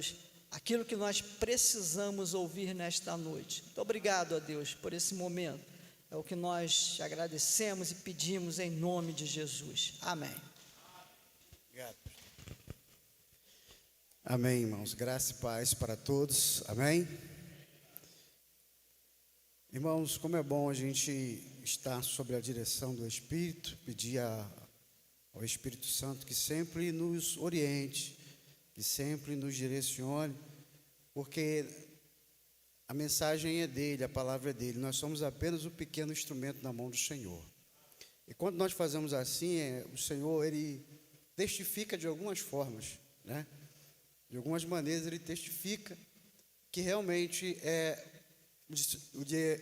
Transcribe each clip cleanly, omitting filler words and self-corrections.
Deus, aquilo que nós precisamos ouvir nesta noite. Muito obrigado a Deus por esse momento. É o que nós te agradecemos e pedimos em nome de Jesus. Amém. Obrigado. Amém, irmãos. Graça e paz para todos. Amém. Irmãos, como é bom a gente estar sob a direção do Espírito, pedir ao Espírito Santo que sempre nos oriente, que sempre nos direcione, porque a mensagem é dele, a palavra é dele, nós somos apenas um pequeno instrumento na mão do Senhor. E quando nós fazemos assim, o Senhor, ele testifica de algumas formas, né? De algumas maneiras ele testifica que realmente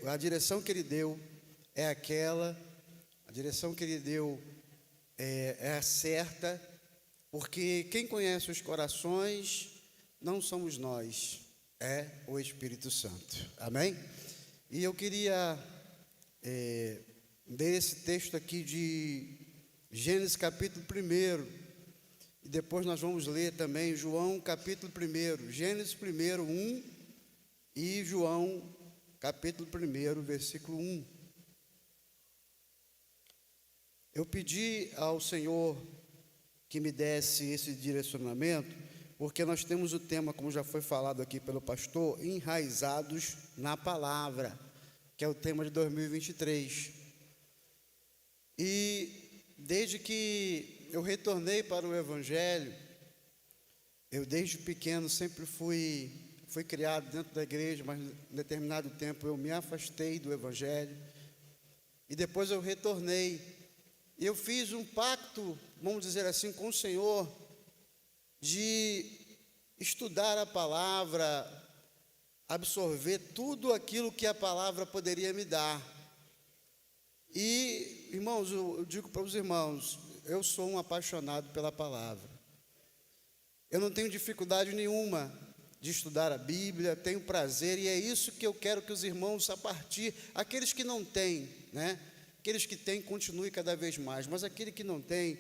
a direção que ele deu é aquela, a direção que ele deu é a certa, porque quem conhece os corações não somos nós, é o Espírito Santo. Amém? E eu queria ler esse texto aqui de Gênesis capítulo 1, e depois nós vamos ler também João capítulo 1, Gênesis 1, 1 e João capítulo 1, versículo 1. Eu pedi ao Senhor que me desse esse direcionamento, porque nós temos o tema, como já foi falado aqui pelo pastor, enraizados na palavra, que é o tema de 2023. E desde que eu retornei para o Evangelho, eu desde pequeno sempre fui criado dentro da igreja, mas em determinado tempo eu me afastei do Evangelho, e depois eu retornei. Eu fiz um pacto, vamos dizer assim, com o Senhor, de estudar a palavra, absorver tudo aquilo que a palavra poderia me dar. E, irmãos, eu digo para os irmãos, eu sou um apaixonado pela palavra. Eu não tenho dificuldade nenhuma de estudar a Bíblia, tenho prazer, e é isso que eu quero que os irmãos, a partir, aqueles que não têm, né? Aqueles que têm, continue cada vez mais, mas aquele que não tem,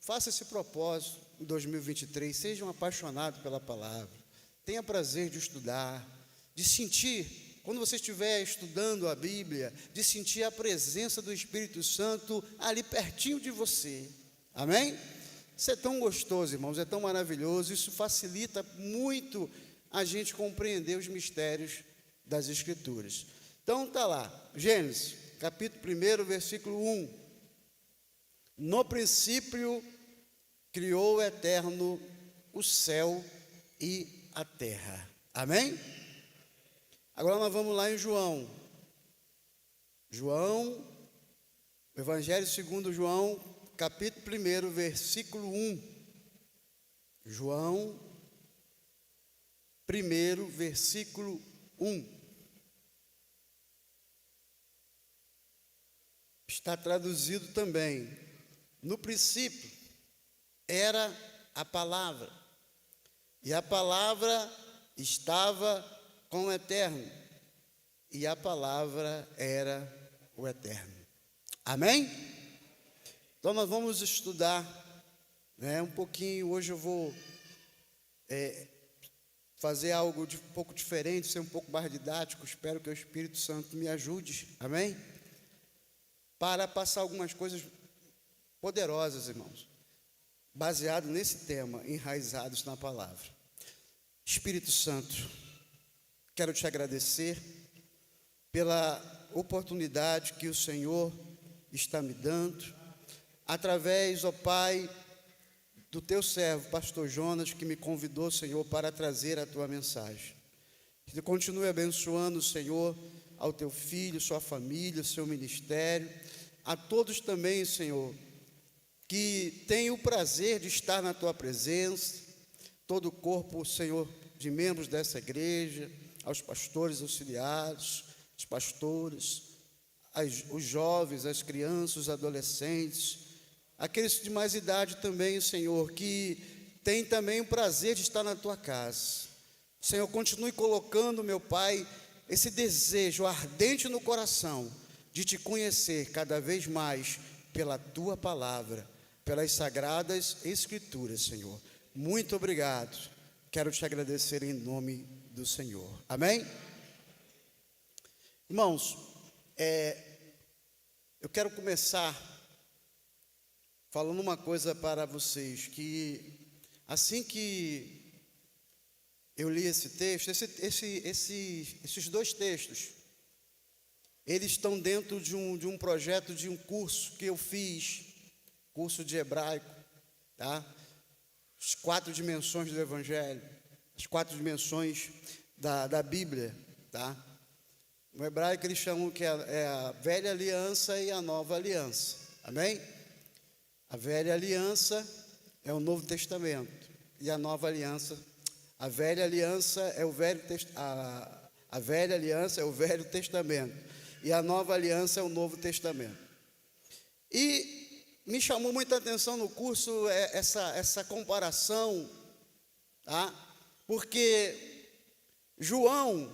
faça esse propósito em 2023, sejam apaixonados pela palavra, tenha prazer de estudar, de sentir, quando você estiver estudando a Bíblia, de sentir a presença do Espírito Santo ali pertinho de você, amém? Isso é tão gostoso, irmãos, é tão maravilhoso, isso facilita muito a gente compreender os mistérios das Escrituras. Então está lá, Gênesis capítulo 1, versículo 1. No princípio criou o Eterno o céu e a terra. Amém? Agora nós vamos lá em João. João, Evangelho segundo João, capítulo 1, versículo 1. João 1, versículo 1. Está traduzido também, no princípio era a palavra, e a palavra estava com o Eterno, e a palavra era o Eterno. Amém? Então nós vamos estudar, né, um pouquinho. Hoje eu vou fazer algo um pouco diferente, ser um pouco mais didático. Espero que o Espírito Santo me ajude, amém? Para passar algumas coisas poderosas, irmãos, baseado nesse tema, enraizados na palavra. Espírito Santo, quero te agradecer pela oportunidade que o Senhor está me dando, através, ó Pai, do teu servo, pastor Jonas, que me convidou, Senhor, para trazer a tua mensagem. Que continue abençoando, Senhor, ao teu filho, sua família, seu ministério, a todos também, Senhor, que tem o prazer de estar na tua presença, todo o corpo, Senhor, de membros dessa igreja, aos pastores auxiliares, os pastores, os jovens, as crianças, os adolescentes, aqueles de mais idade também, Senhor, que tem também o prazer de estar na tua casa. Senhor, continue colocando, meu Pai, esse desejo ardente no coração de te conhecer cada vez mais pela tua palavra, pelas sagradas Escrituras, Senhor. Muito obrigado. quero te agradecer em nome do Senhor. Amém? Irmãos, eu quero começar falando uma coisa para vocês, que assim que eu li esse texto, esses dois textos, eles estão dentro de um projeto, de um curso que eu fiz, curso de hebraico, tá? As 4 dimensões do Evangelho, as 4 dimensões da Bíblia, tá? No hebraico eles chamam que é a velha aliança e a nova aliança, amém? A velha aliança é o Novo Testamento, e a nova aliança, a velha aliança é o Velho Testamento, e a nova aliança é o Novo Testamento. E me chamou muita atenção no curso essa comparação, tá? Porque João,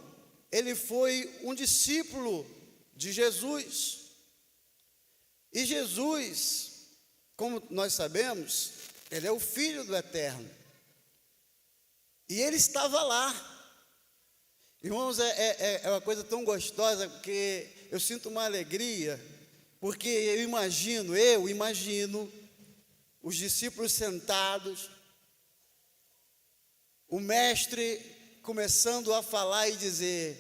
ele foi um discípulo de Jesus, e Jesus, como nós sabemos, ele é o Filho do Eterno, e ele estava lá. Irmãos, é uma coisa tão gostosa, porque eu sinto uma alegria, porque eu imagino os discípulos sentados, o mestre começando a falar e dizer: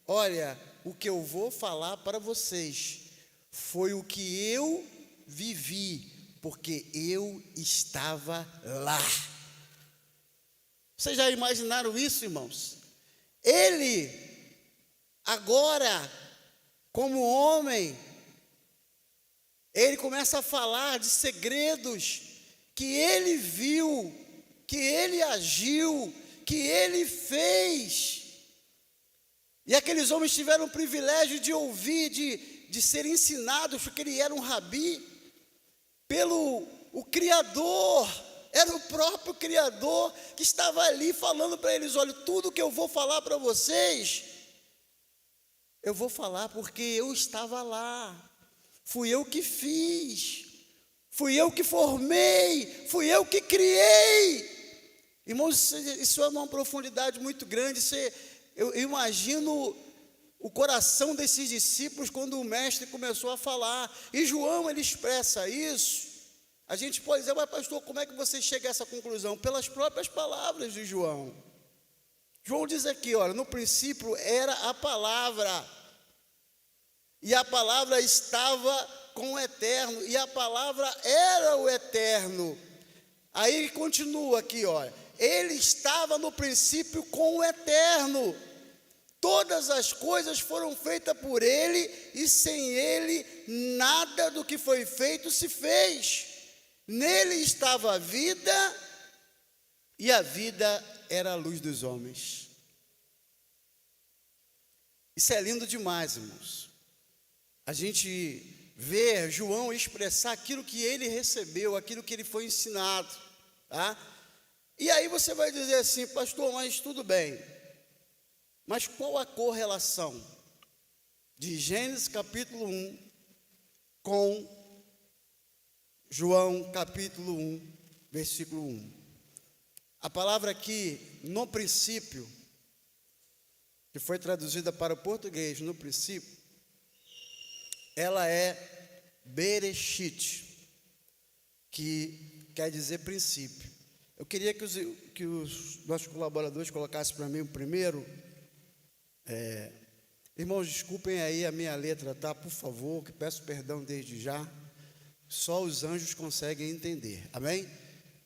olha, o que eu vou falar para vocês foi o que eu vivi, porque eu estava lá. Vocês já imaginaram isso, irmãos? Ele, agora, como homem, ele começa a falar de segredos que ele viu, que ele agiu, que ele fez. E aqueles homens tiveram o privilégio de ouvir, de ser ensinados, porque ele era um rabi, pelo o Criador. Era o próprio Criador que estava ali falando para eles: olha, tudo que eu vou falar para vocês, eu vou falar porque eu estava lá, fui eu que fiz, fui eu que formei, fui eu que criei. Irmãos, isso é uma profundidade muito grande. Eu imagino o coração desses discípulos quando o mestre começou a falar, e João, ele expressa isso. A gente pode dizer: mas pastor, como é que você chega a essa conclusão? Pelas próprias palavras de João. João diz aqui, olha, no princípio era a palavra, e a palavra estava com o Eterno, e a palavra era o Eterno. Aí continua aqui, olha, ele estava no princípio com o Eterno. Todas as coisas foram feitas por ele, e sem ele nada do que foi feito se fez. Nele estava a vida, e a vida era a luz dos homens. Isso é lindo demais, irmãos. A gente vê João expressar aquilo que ele recebeu, aquilo que ele foi ensinado, tá? E aí você vai dizer assim: pastor, mas tudo bem, mas qual a correlação de Gênesis capítulo 1 com João capítulo 1, versículo 1. A palavra aqui, no princípio, que foi traduzida para o português, no princípio, ela é Bereshit, que quer dizer princípio. Eu queria que os nossos colaboradores colocassem para mim o primeiro. Irmãos, desculpem aí a minha letra, tá? Por favor, que peço perdão desde já. Só os anjos conseguem entender, amém?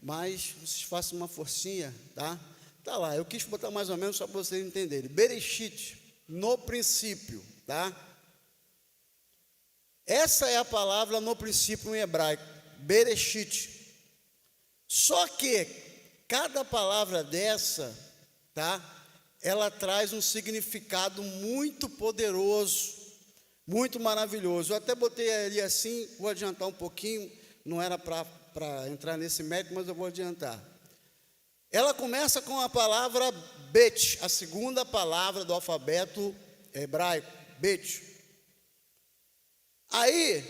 Mas vocês façam uma forcinha, tá? Tá lá, eu quis botar mais ou menos só para vocês entenderem. Bereshit, no princípio, tá? Essa é a palavra no princípio em hebraico, Bereshit. Só que cada palavra dessa, tá? Ela traz um significado muito poderoso, muito maravilhoso. Eu até botei ali assim, vou adiantar um pouquinho, não era para entrar nesse mérito, mas eu vou adiantar. Ela começa com a palavra Bet, a segunda palavra do alfabeto hebraico, Bet. Aí,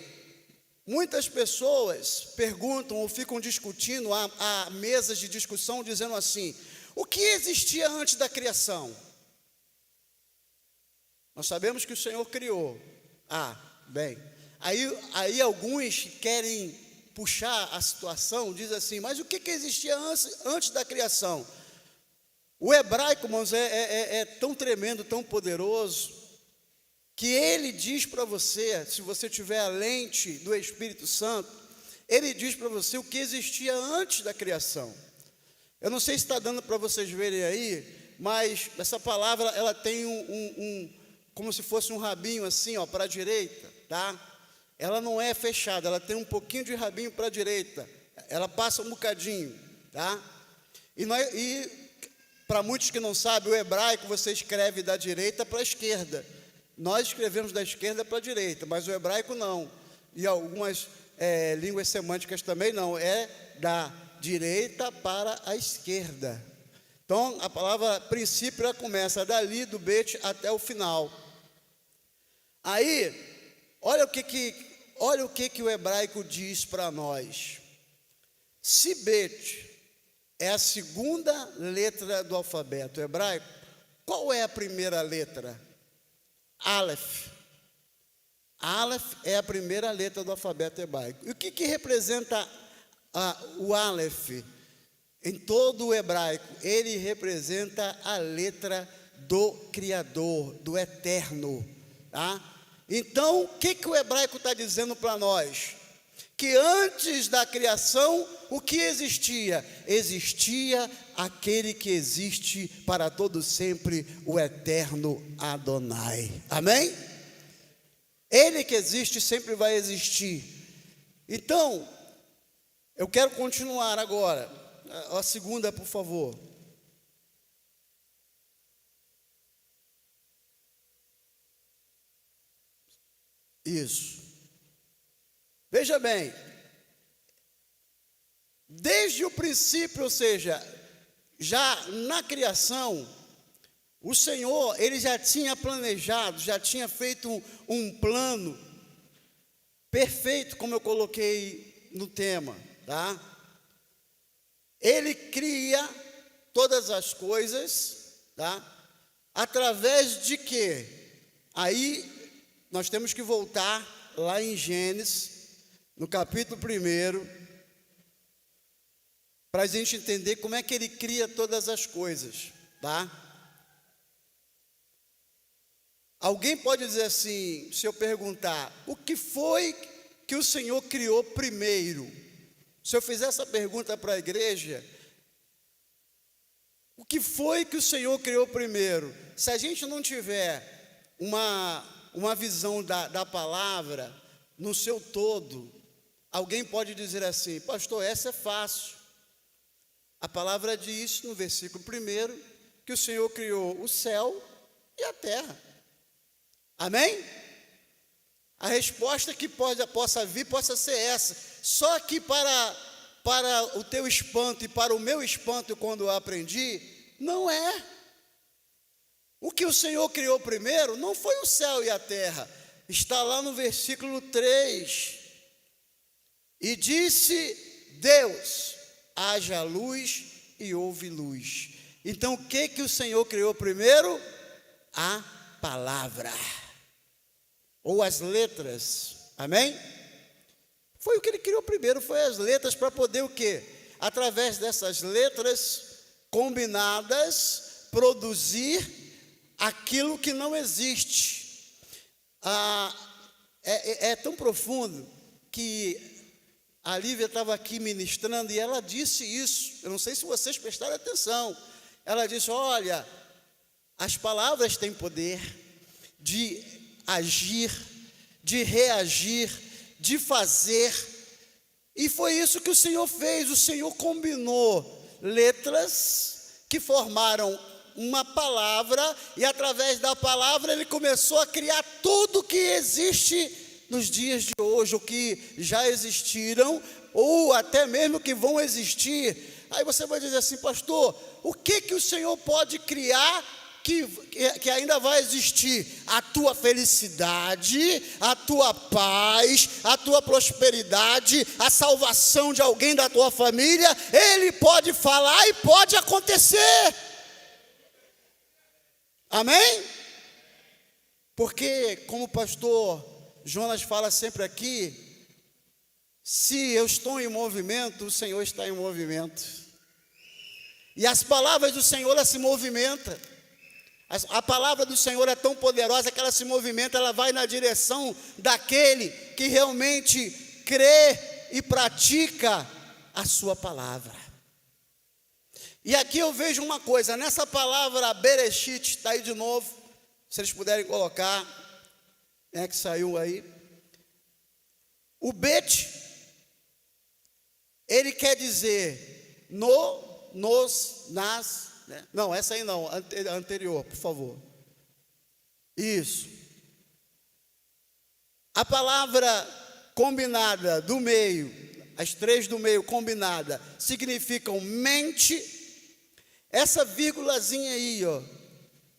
muitas pessoas perguntam ou ficam discutindo, há mesas de discussão dizendo assim: O que existia antes da criação? Nós sabemos que o Senhor criou. Bem, aí alguns querem puxar a situação, diz assim, mas o que existia antes da criação? O hebraico, irmãos, é tão tremendo, tão poderoso, que ele diz para você, se você tiver a lente do Espírito Santo, ele diz para você o que existia antes da criação. Eu não sei se está dando para vocês verem aí, mas essa palavra, ela tem como se fosse um rabinho assim, ó, para a direita, tá? Ela não é fechada, ela tem um pouquinho de rabinho para a direita, ela passa um bocadinho, tá? E para muitos que não sabem, o hebraico você escreve da direita para a esquerda. Nós escrevemos da esquerda para a direita, mas o hebraico não. E algumas línguas semânticas também não, é da direita para a esquerda. Então, a palavra princípio ela começa dali, do bet até o final. Aí, olha o que o hebraico diz para nós. Se bet é a segunda letra do alfabeto hebraico, qual é a primeira letra? Aleph. Aleph é a primeira letra do alfabeto hebraico. E o que representa o Aleph? Em todo o hebraico, ele representa a letra do Criador, do Eterno, tá? Então, o que o hebraico está dizendo para nós? Que antes da criação, o que existia? Existia aquele que existe para todo sempre, o eterno Adonai. Amém? Ele que existe sempre vai existir. Então, eu quero continuar agora. A segunda, por favor. Isso. Veja bem, desde o princípio, ou seja, já na criação, o Senhor, ele já tinha planejado, já tinha feito um plano perfeito, como eu coloquei no tema, tá? Ele cria todas as coisas, tá? Através de quê? Aí nós temos que voltar lá em Gênesis, no capítulo 1, para a gente entender como é que ele cria todas as coisas, tá? Alguém pode dizer assim, se eu perguntar, o que foi que o Senhor criou primeiro? Se eu fizer essa pergunta para a igreja, o que foi que o Senhor criou primeiro? Se a gente não tiver uma visão da palavra no seu todo, alguém pode dizer assim, pastor, essa é fácil. A palavra diz no versículo 1 que o Senhor criou o céu e a terra. Amém? A resposta que possa vir, possa ser essa. Só que para o teu espanto e para o meu espanto, quando eu aprendi, não é. O que o Senhor criou primeiro não foi o céu e a terra. Está lá no versículo 3. E disse Deus, haja luz e houve luz. Então o que o Senhor criou primeiro? A palavra. Ou as letras, amém? Foi o que ele criou primeiro, foi as letras para poder o quê? Através dessas letras combinadas, produzir aquilo que não existe. É tão profundo que a Lívia estava aqui ministrando e ela disse isso, eu não sei se vocês prestaram atenção, ela disse, olha, as palavras têm poder de agir, de reagir, de fazer, e foi isso que o Senhor fez. O Senhor combinou letras que formaram uma palavra, e através da palavra ele começou a criar tudo que existe nos dias de hoje, o que já existiram, ou até mesmo que vão existir. Aí você vai dizer assim, pastor, o que o Senhor pode criar que ainda vai existir a tua felicidade, a tua paz, a tua prosperidade, a salvação de alguém da tua família, Ele pode falar e pode acontecer. Amém? Porque, como o pastor Jonas fala sempre aqui, se eu estou em movimento, o Senhor está em movimento. E as palavras do Senhor, ela se movimenta. A palavra do Senhor é tão poderosa que ela se movimenta, ela vai na direção daquele que realmente crê e pratica a sua palavra. E aqui eu vejo uma coisa, nessa palavra Bereshit, está aí de novo, se eles puderem colocar, que saiu aí. O Bet, ele quer dizer no, nos, nas, né? Não, essa aí não, anterior, por favor. Isso. A palavra combinada do meio, as três do meio combinada, significam mente. Essa vírgulazinha aí, ó,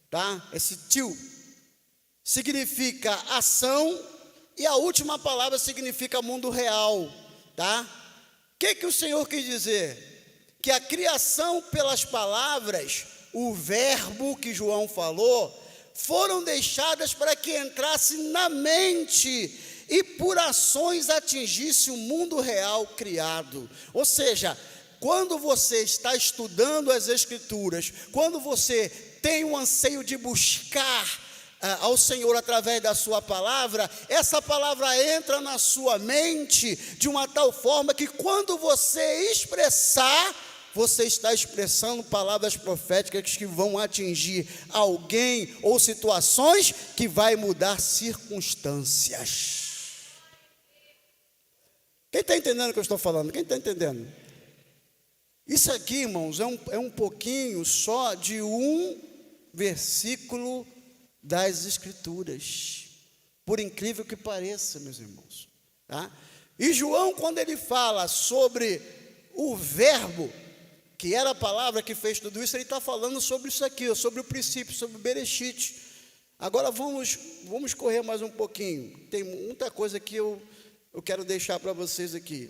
tá? Esse tio significa ação, e a última palavra significa mundo real, tá? O que o Senhor quis dizer? Que a criação pelas palavras, o verbo que João falou, foram deixadas para que entrasse na mente e por ações atingisse o mundo real criado. Ou seja, quando você está estudando as Escrituras, quando você tem um anseio de buscar ao Senhor através da sua palavra, essa palavra entra na sua mente de uma tal forma que quando você expressar, você está expressando palavras proféticas que vão atingir alguém ou situações que vai mudar circunstâncias. Quem está entendendo o que eu estou falando? Quem está entendendo? Isso aqui, irmãos, é um pouquinho só de um versículo das Escrituras, por incrível que pareça, meus irmãos, tá? E João, quando ele fala sobre o verbo, que era a palavra que fez tudo isso, ele está falando sobre isso aqui, sobre o princípio, sobre o Bereshit. Agora vamos correr mais um pouquinho, tem muita coisa que eu quero deixar para vocês aqui.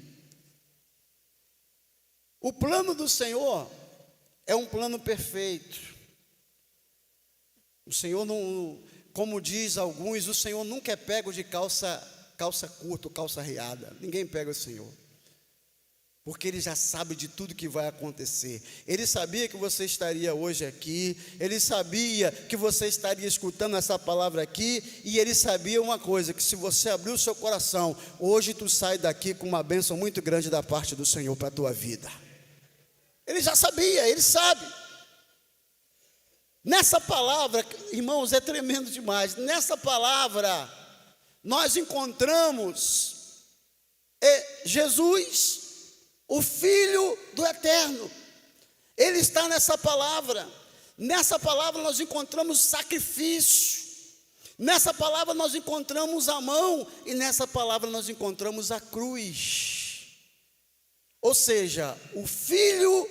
O plano do Senhor é um plano perfeito. O Senhor não, como diz alguns, o Senhor nunca é pego de calça curta ou calça riada. Ninguém pega o Senhor, porque Ele já sabe de tudo que vai acontecer. Ele sabia que você estaria hoje aqui, Ele sabia que você estaria escutando essa palavra aqui, e Ele sabia uma coisa, que se você abrir o seu coração, hoje tu sai daqui com uma bênção muito grande da parte do Senhor para a tua vida. Ele já sabia, Ele sabe. Nessa palavra, irmãos, é tremendo demais. Nessa palavra, nós encontramos Jesus, o Filho do Eterno. Ele está nessa palavra. Nessa palavra nós encontramos sacrifício. Nessa palavra nós encontramos a mão. E nessa palavra nós encontramos a cruz. Ou seja, o Filho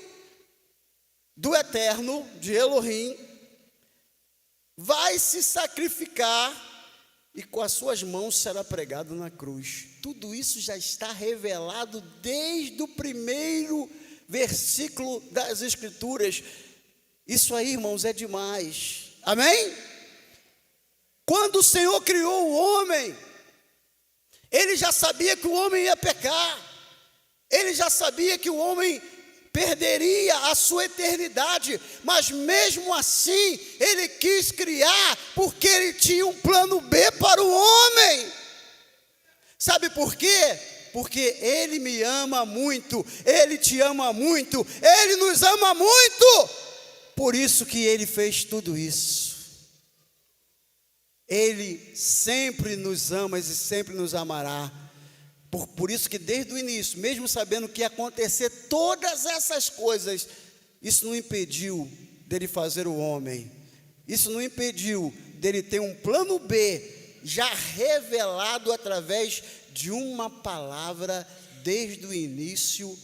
do Eterno, de Elohim, vai se sacrificar e com as suas mãos será pregado na cruz. Tudo isso já está revelado desde o primeiro versículo das Escrituras. Isso aí, irmãos, é demais. Amém? Quando o Senhor criou o homem, Ele já sabia que o homem ia pecar. Ele já sabia que o homem perderia a sua eternidade, mas mesmo assim, Ele quis criar, porque Ele tinha um plano B para o homem. Sabe por quê? Porque Ele me ama muito, Ele te ama muito, Ele nos ama muito, por isso que Ele fez tudo isso. Ele sempre nos ama e sempre nos amará. Por isso que desde o início, mesmo sabendo que ia acontecer todas essas coisas, isso não impediu dele fazer o homem. Isso não impediu dele ter um plano B, já revelado através de uma palavra desde o início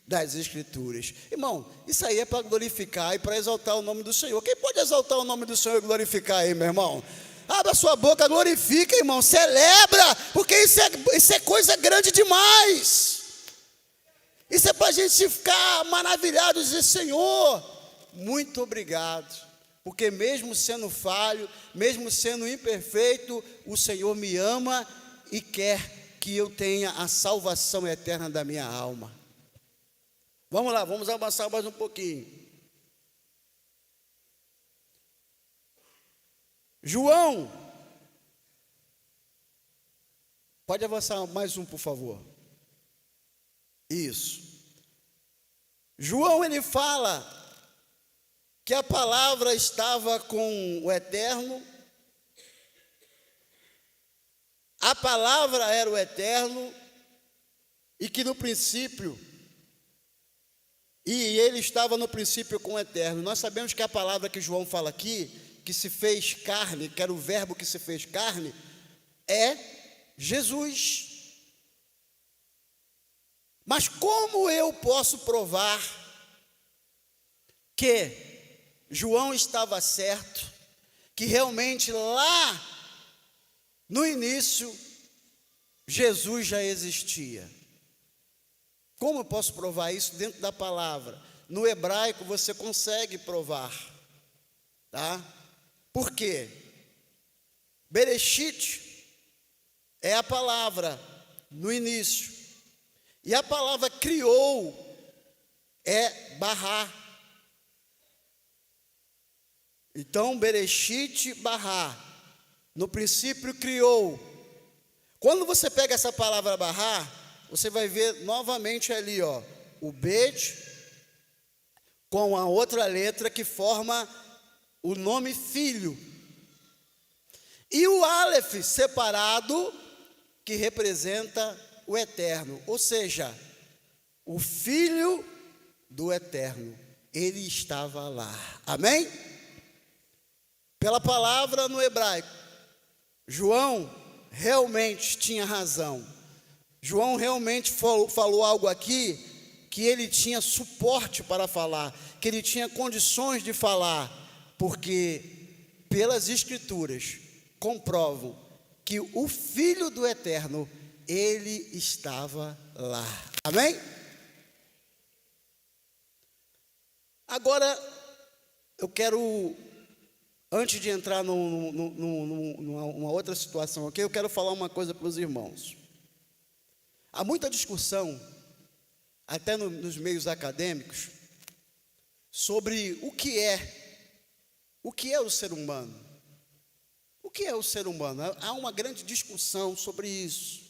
das Escrituras. Irmão, isso aí é para glorificar e para exaltar o nome do Senhor. Quem pode exaltar o nome do Senhor e glorificar aí, meu irmão? Abra sua boca, glorifica, irmão, celebra, porque isso é coisa grande demais. Isso é para a gente ficar maravilhado e dizer: Senhor, muito obrigado, porque mesmo sendo falho, mesmo sendo imperfeito, o Senhor me ama e quer que eu tenha a salvação eterna da minha alma. Vamos lá, vamos avançar mais um pouquinho. João, pode avançar mais um, por favor. Isso. João, ele fala que a palavra estava com o Eterno, a palavra era o Eterno, e que no princípio, e ele estava no princípio com o Eterno. Nós sabemos que a palavra que João fala aqui, que se fez carne, que era o verbo que se fez carne, é Jesus. Mas como eu posso provar que João estava certo, que realmente lá no início Jesus já existia? Como eu posso provar isso dentro da palavra? No hebraico você consegue provar, tá? Por quê? Bereshit é a palavra no início, e a palavra criou é bará. Então, Bereshit, bará, no princípio criou. Quando você pega essa palavra bará, você vai ver novamente ali, ó, o bet com a outra letra que forma o nome filho, e o aleph separado, que representa o eterno, ou seja, o filho do eterno, ele estava lá, amém? Pela palavra no hebraico, João realmente tinha razão. João realmente falou algo aqui que ele tinha suporte para falar, que ele tinha condições de falar, porque pelas Escrituras comprovam que o Filho do Eterno, ele estava lá. Amém? Agora, eu quero, antes de entrar numa outra situação aqui, eu quero falar uma coisa para os irmãos. Há muita discussão, até nos meios acadêmicos, sobre o que é o ser humano. O que é o ser humano? Há uma grande discussão sobre isso.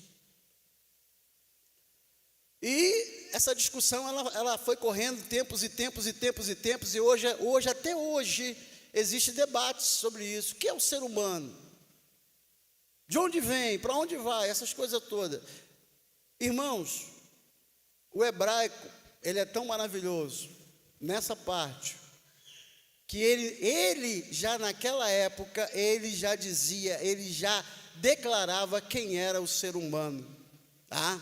E essa discussão ela foi correndo tempos e tempos e tempos e tempos, e hoje até hoje existe debate sobre isso. O que é o ser humano? De onde vem? Para onde vai? Essas coisas todas. Irmãos, o hebraico, ele é tão maravilhoso nessa parte, que ele já naquela época, ele já dizia, ele já declarava quem era o ser humano, tá?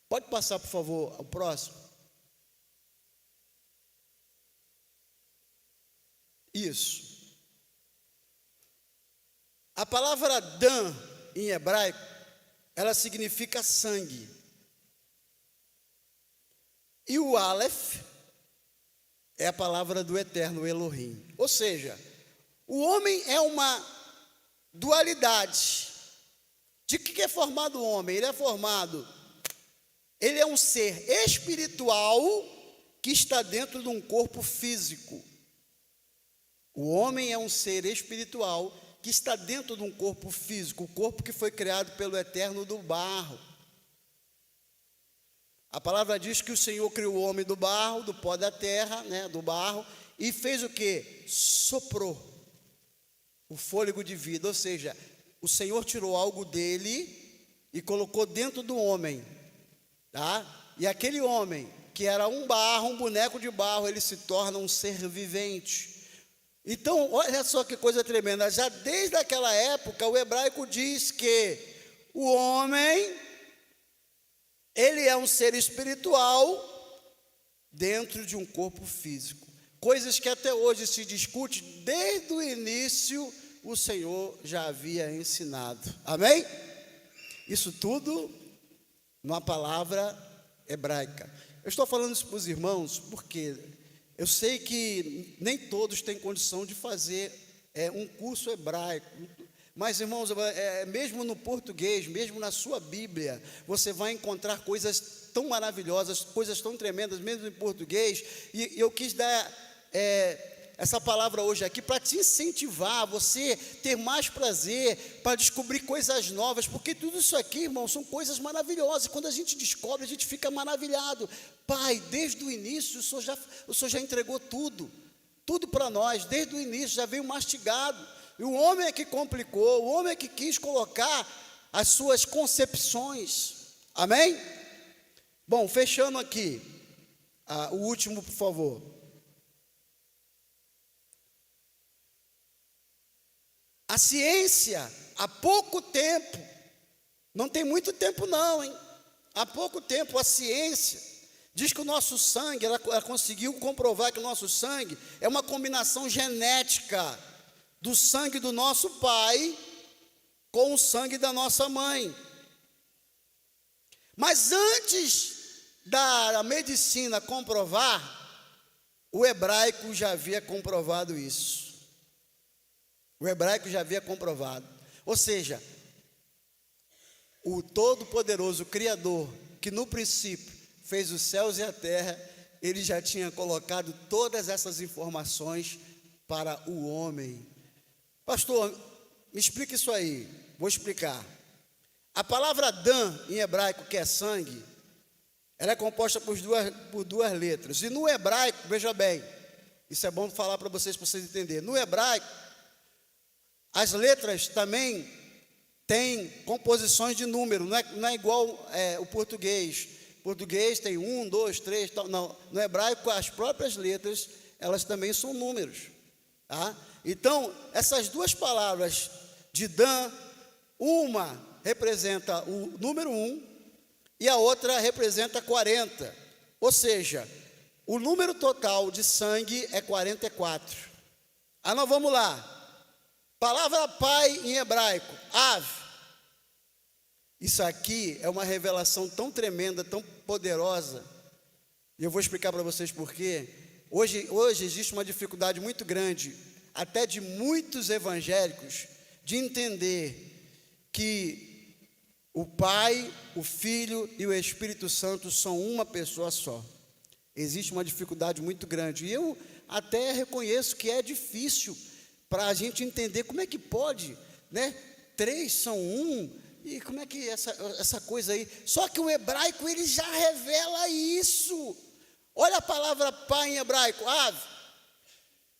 Pode passar, por favor, ao próximo. Isso. A palavra Dan, em hebraico, ela significa sangue. E o Aleph é a palavra do eterno Elohim. Ou seja, o homem é uma dualidade. De que é formado o homem? Ele é um ser espiritual que está dentro de um corpo físico. O homem é um ser espiritual que está dentro de um corpo físico, o corpo que foi criado pelo Eterno do barro. A palavra diz que o Senhor criou o homem do barro, do pó da terra, né, do barro, e fez o quê? Soprou o fôlego de vida, ou seja, o Senhor tirou algo dele e colocou dentro do homem, tá? E aquele homem, que era um boneco de barro, ele se torna um ser vivente. Então, olha só que coisa tremenda, já desde aquela época, o hebraico diz que o homem, ele é um ser espiritual dentro de um corpo físico. Coisas que até hoje se discute, desde o início o Senhor já havia ensinado. Amém? Isso tudo numa palavra hebraica. Eu estou falando isso para os irmãos porque eu sei que nem todos têm condição de fazer um curso hebraico. Mas, irmãos, mesmo no português, mesmo na sua Bíblia, você vai encontrar coisas tão maravilhosas, coisas tão tremendas, mesmo em português. E eu quis dar essa palavra hoje aqui para te incentivar, a você ter mais prazer, para descobrir coisas novas, porque tudo isso aqui, irmãos, são coisas maravilhosas. E quando a gente descobre, a gente fica maravilhado. Pai, desde o início, o Senhor já entregou tudo para nós, desde o início, já veio mastigado. E o homem é que complicou, o homem é que quis colocar as suas concepções. Amém? Bom, fechando aqui, o último, por favor. A ciência, há pouco tempo, não tem muito tempo não, hein? Há pouco tempo a ciência diz que o nosso sangue, ela conseguiu comprovar que o nosso sangue é uma combinação genética do sangue do nosso pai com o sangue da nossa mãe. Mas antes da medicina comprovar, o hebraico já havia comprovado isso. O hebraico já havia comprovado. Ou seja, o Todo-Poderoso Criador, que no princípio fez os céus e a terra, ele já tinha colocado todas essas informações para o homem. Pastor, me explica isso aí. Vou explicar. A palavra Dan, em hebraico, que é sangue, ela é composta por duas letras. E no hebraico, veja bem, isso é bom falar para vocês entenderem. No hebraico, as letras também têm composições de número, não é igual o português. O português tem 1, 2, 3, tal. Não, no hebraico, as próprias letras, elas também são números. Tá? Então, essas duas palavras de Dan, uma representa o número 1 e a outra representa 40. Ou seja, o número total de sangue é 44. Nós vamos lá. Palavra pai em hebraico, Av. Isso aqui é uma revelação tão tremenda, tão poderosa. E eu vou explicar para vocês por quê. Hoje existe uma dificuldade muito grande, até de muitos evangélicos, de entender que o Pai, o Filho e o Espírito Santo são uma pessoa só. Existe uma dificuldade muito grande. E eu até reconheço que é difícil para a gente entender como é que pode, né? 3 são 1, e como é que essa coisa aí. Só que o hebraico, ele já revela isso. Olha a palavra pai em hebraico, Av.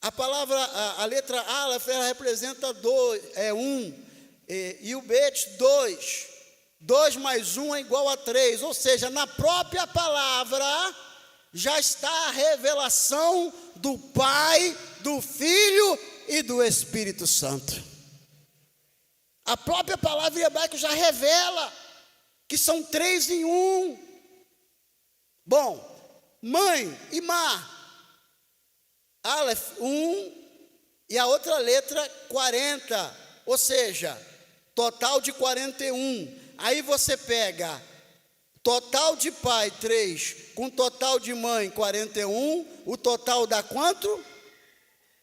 A letra Aleph, ela representa 1, e o Bet 2. 2 mais 1 é igual a 3, ou seja, na própria palavra já está a revelação do Pai, do Filho e do Espírito Santo. A própria palavra em hebraico já revela que são 3 em 1. Bom, mãe e Má, Aleph 1 e a outra letra 40, ou seja, total de 41. Aí você pega total de pai 3 com total de mãe 41, o total dá quanto?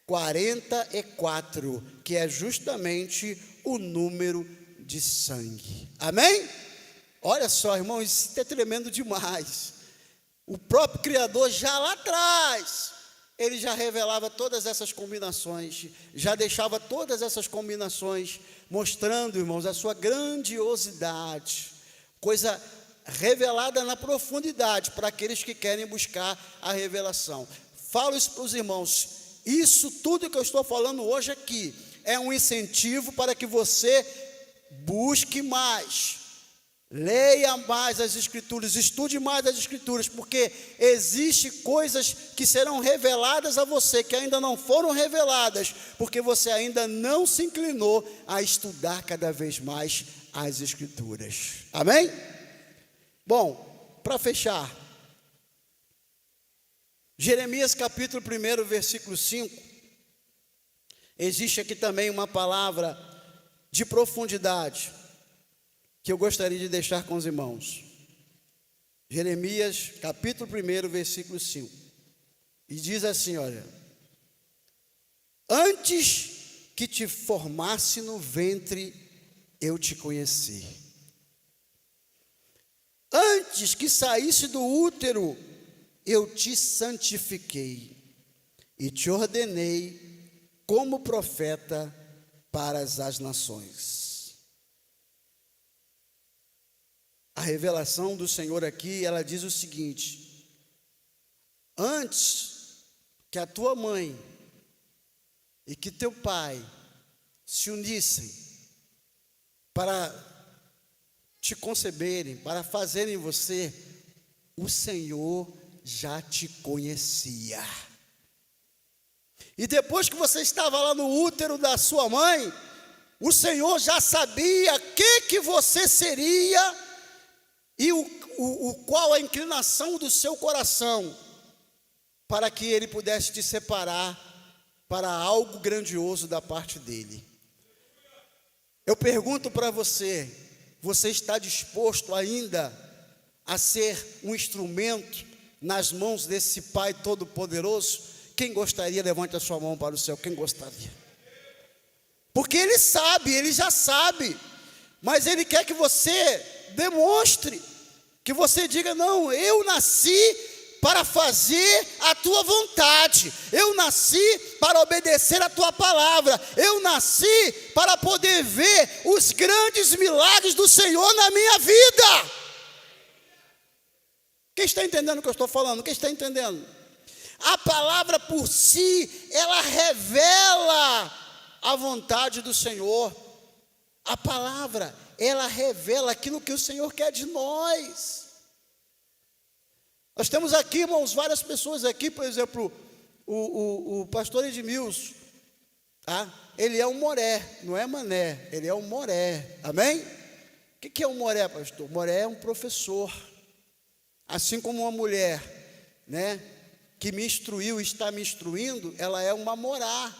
44, que é justamente o número de sangue. Amém? Olha só, irmão, isso é tremendo demais. O próprio Criador já lá atrás, ele já revelava todas essas combinações, já deixava todas essas combinações, mostrando, irmãos, a sua grandiosidade, coisa revelada na profundidade para aqueles que querem buscar a revelação. Falo isso para os irmãos, isso tudo que eu estou falando hoje aqui é um incentivo para que você busque mais, leia mais as Escrituras, estude mais as Escrituras, porque existem coisas que serão reveladas a você, que ainda não foram reveladas, porque você ainda não se inclinou a estudar cada vez mais as Escrituras. Amém? Bom, para fechar, Jeremias capítulo 1, versículo 5. Existe aqui também uma palavra de profundidade que eu gostaria de deixar com os irmãos. Jeremias capítulo 1, versículo 5. E diz assim, olha: antes que te formasse no ventre, eu te conheci. Antes que saísse do útero, eu te santifiquei e te ordenei como profeta para as nações. A revelação do Senhor aqui, ela diz o seguinte: antes que a tua mãe e que teu pai se unissem para te conceberem, para fazerem você, o Senhor já te conhecia. E depois que você estava lá no útero da sua mãe, o Senhor já sabia que você seria e qual a inclinação do seu coração, para que Ele pudesse te separar para algo grandioso da parte dEle. Eu pergunto para você: você está disposto ainda a ser um instrumento nas mãos desse Pai Todo-Poderoso? Quem gostaria, levante a sua mão para o céu. Quem gostaria? Porque Ele sabe, Ele já sabe, mas Ele quer que você demonstre, que você diga: não, eu nasci para fazer a tua vontade, eu nasci para obedecer a tua palavra, eu nasci para poder ver os grandes milagres do Senhor na minha vida. Quem está entendendo o que eu estou falando? Quem está entendendo? A palavra por si, ela revela a vontade do Senhor. A palavra, ela revela aquilo que o Senhor quer de nós. Nós temos aqui, irmãos, várias pessoas aqui, por exemplo, o pastor Edmilson, tá? Ele é um moré, não é mané, ele é um moré, amém? O que é um moré, pastor? Moré é um professor, assim como uma mulher, né, que me instruiu e está me instruindo, ela é uma morá.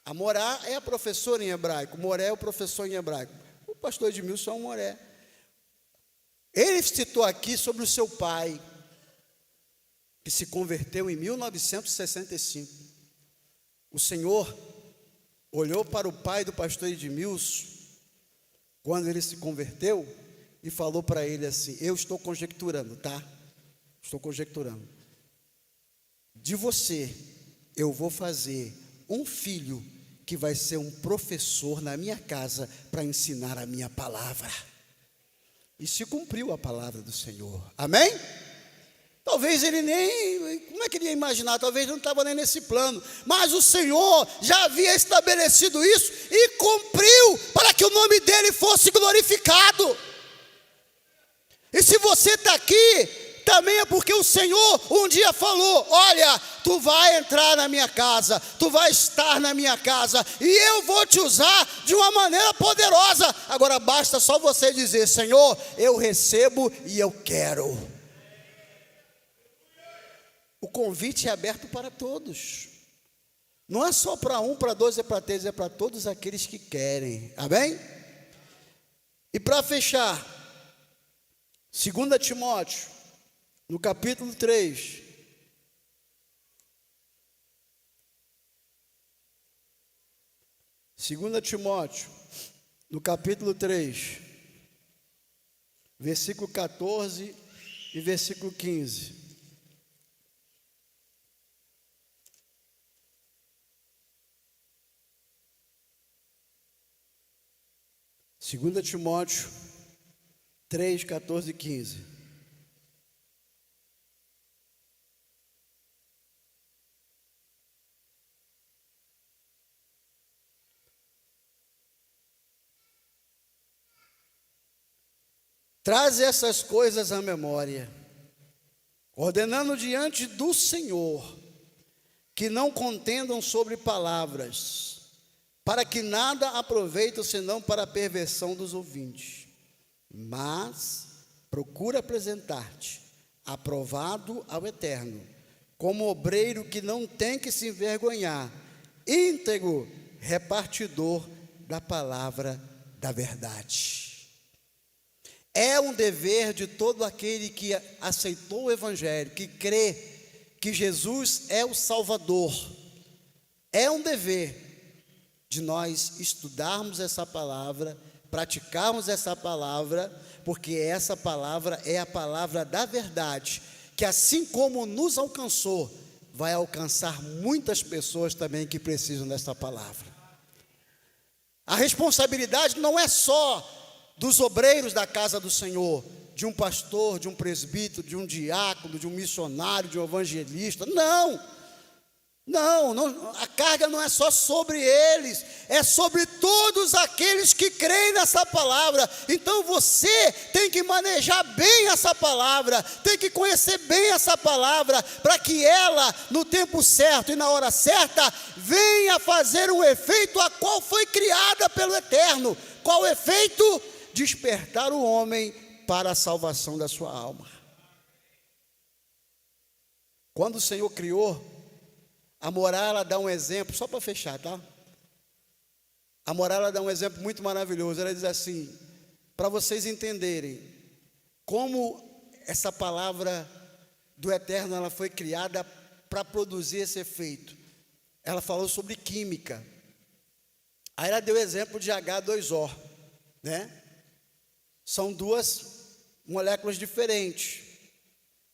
A morá é a professora em hebraico, moré é o professor em hebraico. O pastor Edmilson é um moré. Ele citou aqui sobre o seu pai, que se converteu em 1965. O Senhor olhou para o pai do pastor Edmilson, quando ele se converteu, e falou para ele assim: eu estou conjecturando, tá? Estou conjecturando. De você, eu vou fazer um filho que vai ser um professor na minha casa para ensinar a minha palavra. E se cumpriu a palavra do Senhor, amém? Talvez ele nem, como é que ele ia imaginar? Talvez não estava nem nesse plano, mas o Senhor já havia estabelecido isso e cumpriu para que o nome dele fosse glorificado. E se você está aqui, também é porque o Senhor um dia falou: olha, tu vai entrar na minha casa, tu vai estar na minha casa, e eu vou te usar de uma maneira poderosa. Agora basta só você dizer: Senhor, eu recebo e eu quero. O convite é aberto para todos. Não é só para um, para dois, é para três, é para todos aqueles que querem. Amém? E para fechar, 2 Timóteo, no capítulo 3. Segunda Timóteo, no capítulo 3, versículo 14 e versículo 15. Segunda Timóteo 3, 14 e 15. Traz essas coisas à memória, ordenando diante do Senhor que não contendam sobre palavras, para que nada aproveitem senão para a perversão dos ouvintes. Mas procura apresentar-te aprovado ao Eterno, como obreiro que não tem que se envergonhar, íntegro, repartidor da palavra da verdade. É um dever de todo aquele que aceitou o Evangelho, que crê que Jesus é o Salvador. É um dever de nós estudarmos essa palavra, praticarmos essa palavra, porque essa palavra é a palavra da verdade, que assim como nos alcançou, vai alcançar muitas pessoas também que precisam dessa palavra. A responsabilidade não é só dos obreiros da casa do Senhor, de um pastor, de um presbítero, de um diácono, de um missionário, de um evangelista. Não, a carga não é só sobre eles, é sobre todos aqueles que creem nessa palavra. Então você tem que manejar bem essa palavra, tem que conhecer bem essa palavra, para que ela, no tempo certo e na hora certa, venha fazer o efeito a qual foi criada pelo Eterno. Qual o efeito? Despertar o homem para a salvação da sua alma. Quando o Senhor criou, a Morá, ela dá um exemplo, só para fechar, tá? A Morá, ela dá um exemplo muito maravilhoso. Ela diz assim, para vocês entenderem como essa palavra do Eterno, ela foi criada para produzir esse efeito. Ela falou sobre química. Aí ela deu o exemplo de H2O, né? São duas moléculas diferentes,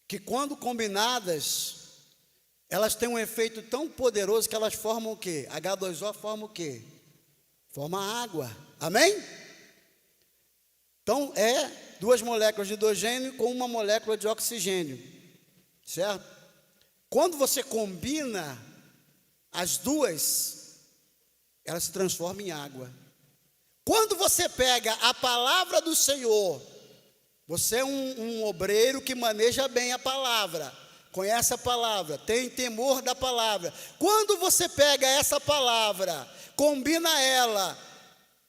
que quando combinadas, elas têm um efeito tão poderoso que elas formam o quê? H2O forma o quê? Forma água. Amém? Então, é duas moléculas de hidrogênio com uma molécula de oxigênio. Certo? Quando você combina as duas, elas se transformam em água. Quando você pega a palavra do Senhor, você é um obreiro que maneja bem a palavra, conhece a palavra, tem temor da palavra. Quando você pega essa palavra, combina ela,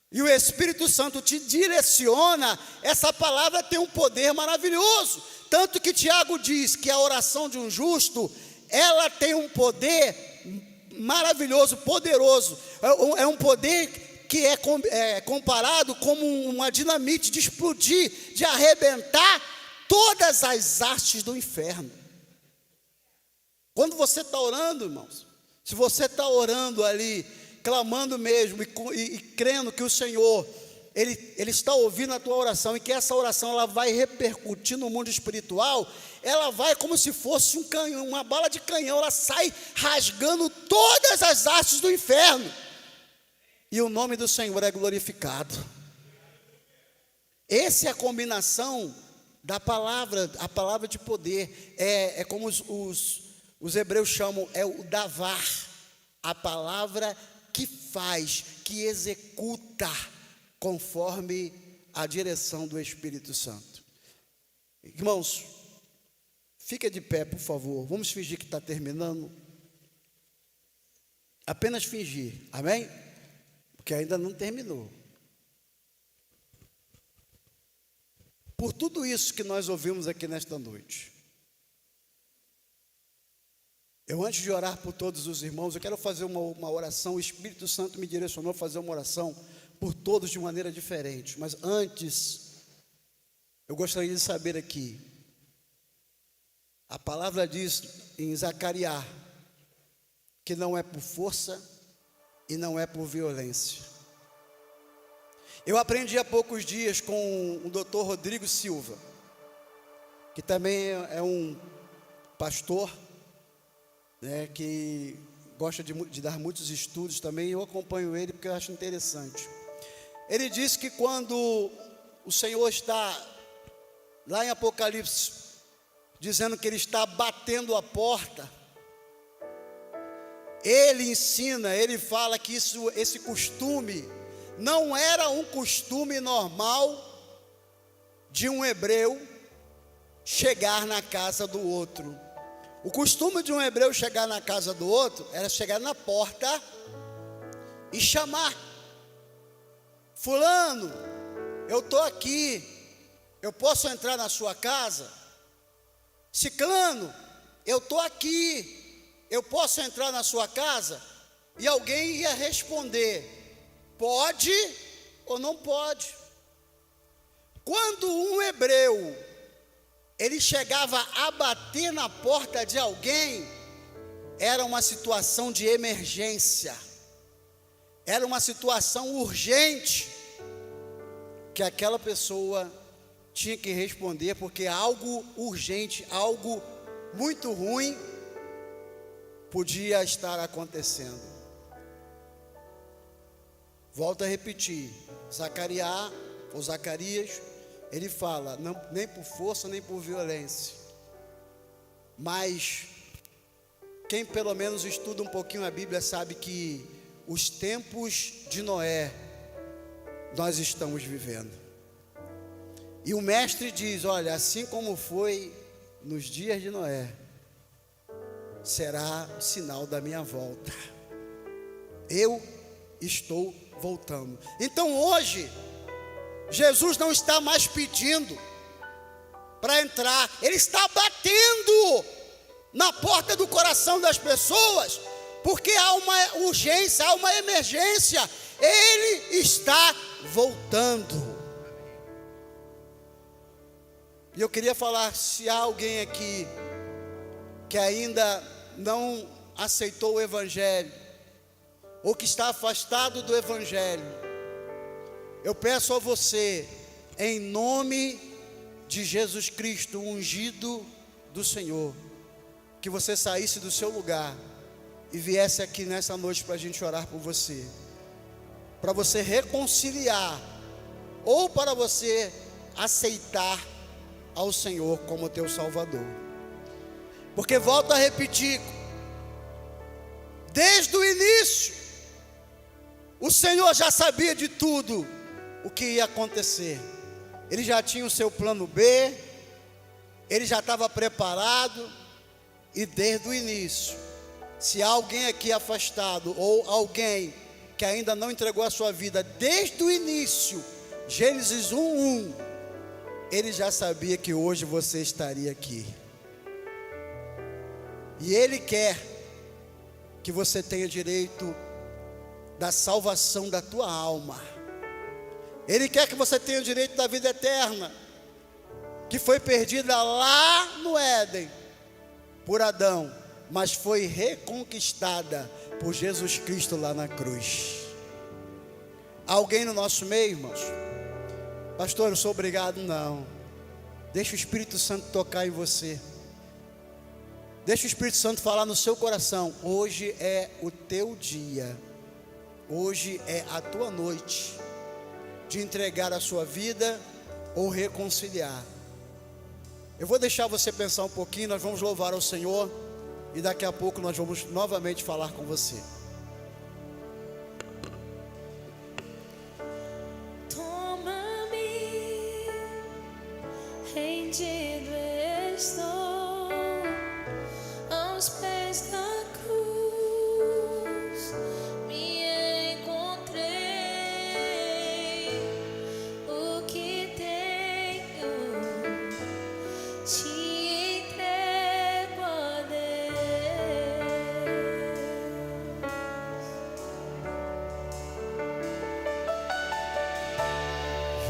e o Espírito Santo te direciona, essa palavra tem um poder maravilhoso. Tanto que Tiago diz que a oração de um justo, ela tem um poder maravilhoso, poderoso. É um poder que é comparado como uma dinamite de explodir, de arrebentar todas as hastes do inferno. Quando você está orando, irmãos, se você está orando ali, clamando mesmo e crendo que o Senhor, Ele está ouvindo a tua oração, e que essa oração ela vai repercutir no mundo espiritual, ela vai como se fosse uma bala de canhão, ela sai rasgando todas as hastes do inferno, e o nome do Senhor é glorificado. Essa é a combinação da palavra, a palavra de poder, é como os hebreus chamam, é o davar, a palavra que faz, que executa, conforme a direção do Espírito Santo. Irmãos, fica de pé, por favor. Vamos fingir que está terminando. Apenas fingir, amém? Porque ainda não terminou. Por tudo isso que nós ouvimos aqui nesta noite, eu, antes de orar por todos os irmãos, eu quero fazer uma oração. O Espírito Santo me direcionou a fazer uma oração por todos de maneira diferente. Mas antes, eu gostaria de saber aqui, a palavra diz em Zacarias, que não é por força e não é por violência. Eu aprendi há poucos dias com o Dr. Rodrigo Silva, que também é um pastor, né, que gosta de dar muitos estudos também. Eu acompanho ele porque eu acho interessante. Ele disse que quando o Senhor está lá em Apocalipse, dizendo que Ele está batendo a porta, Ele ensina, Ele fala que esse costume não era um costume normal de um hebreu chegar na casa do outro. O costume de um hebreu chegar na casa do outro era chegar na porta e chamar: fulano, eu estou aqui, eu posso entrar na sua casa? Ciclano, eu estou aqui, eu posso entrar na sua casa? E alguém ia responder: pode ou não pode. Quando um hebreu, ele chegava a bater na porta de alguém, era uma situação de emergência, era uma situação urgente, que aquela pessoa tinha que responder, porque algo urgente, algo muito ruim podia estar acontecendo. Volto a repetir, Zacarias, ele fala, não, nem por força, nem por violência, mas quem pelo menos estuda um pouquinho a Bíblia sabe que os tempos de Noé nós estamos vivendo. E o mestre diz: olha, assim como foi nos dias de Noé, será o sinal da minha volta. Eu estou voltando. Então hoje, Jesus não está mais pedindo para entrar, Ele está batendo na porta do coração das pessoas, porque há uma urgência, há uma emergência. Ele está voltando. E eu queria falar, se há alguém aqui que ainda não aceitou o Evangelho, ou que está afastado do Evangelho, eu peço a você, em nome de Jesus Cristo, ungido do Senhor, que você saísse do seu lugar e viesse aqui nessa noite para a gente orar por você, para você reconciliar, ou para você aceitar ao Senhor como teu Salvador. Porque volto a repetir, desde o início, o Senhor já sabia de tudo o que ia acontecer. Ele já tinha o seu plano B, ele já estava preparado, e desde o início, se há alguém aqui afastado, ou alguém que ainda não entregou a sua vida desde o início, Gênesis 1:1, ele já sabia que hoje você estaria aqui. E Ele quer que você tenha direito da salvação da tua alma. Ele quer que você tenha o direito da vida eterna, que foi perdida lá no Éden por Adão, mas foi reconquistada por Jesus Cristo lá na cruz. Alguém no nosso meio, irmãos? Pastor, eu sou obrigado? Não. Deixa o Espírito Santo tocar em você. Deixa o Espírito Santo falar no seu coração. Hoje é o teu dia. Hoje é a tua noite de entregar a sua vida ou reconciliar. Eu vou deixar você pensar um pouquinho. Nós vamos louvar ao Senhor e daqui a pouco nós vamos novamente falar com você. Rendido estou aos pés da cruz, me encontrei, o que tenho te entrego a Deus.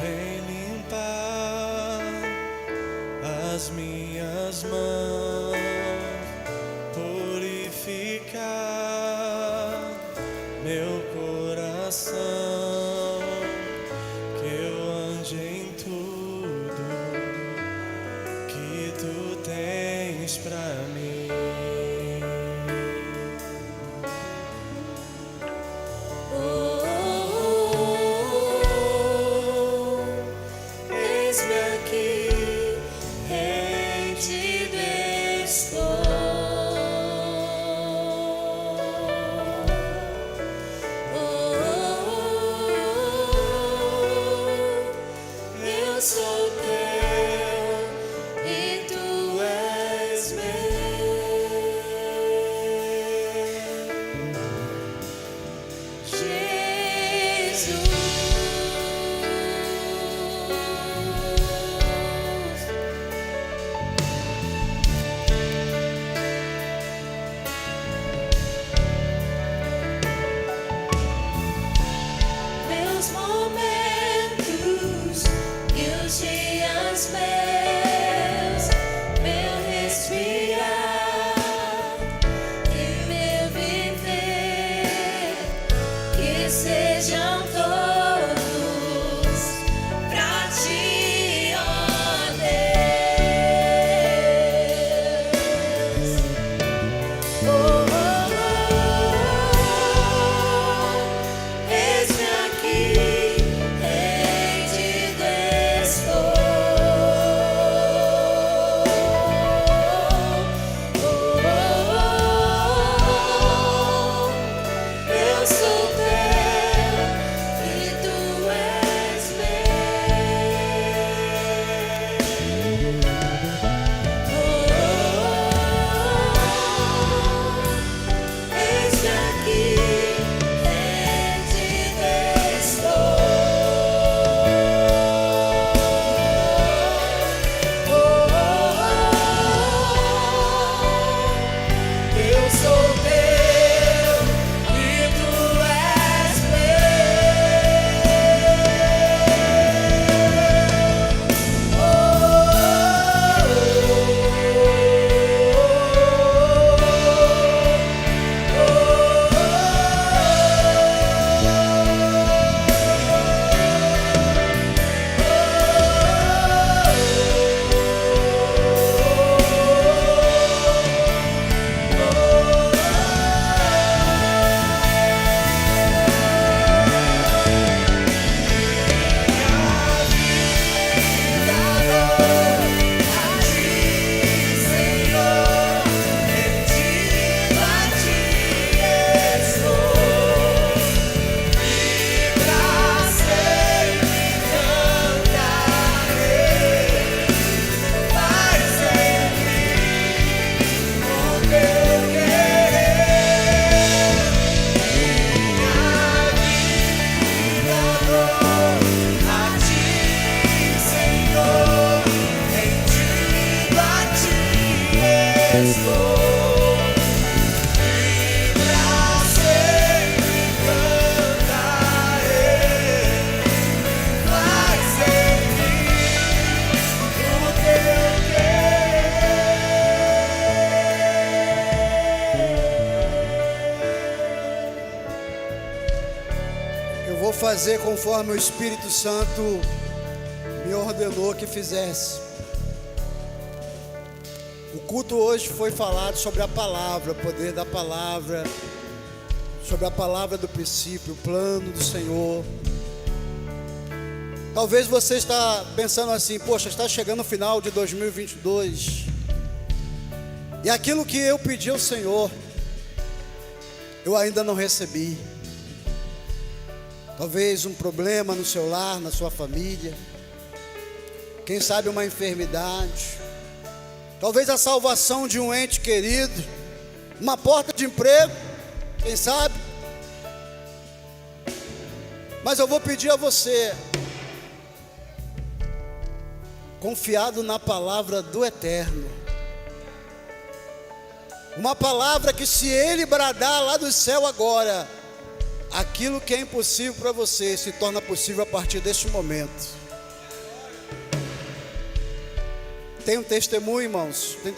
Vem limpar as minhas mãos, purificar meu coração, que eu ande em tudo que tu tens pra mim. Eis-me aqui, rendido estou. Eu vou fazer conforme o Espírito Santo me ordenou que fizesse. O culto hoje foi falado sobre a palavra, o poder da palavra, sobre a palavra do princípio, o plano do Senhor. Talvez você está pensando assim: poxa, está chegando o final de 2022 e aquilo que eu pedi ao Senhor, eu ainda não recebi. Talvez um problema no seu lar, na sua família, quem sabe uma enfermidade, talvez a salvação de um ente querido, uma porta de emprego, quem sabe. Mas eu vou pedir a você, confiado na palavra do Eterno, uma palavra que, se Ele bradar lá do céu agora, aquilo que é impossível para você se torna possível a partir deste momento. Tem um testemunho, irmãos. Tem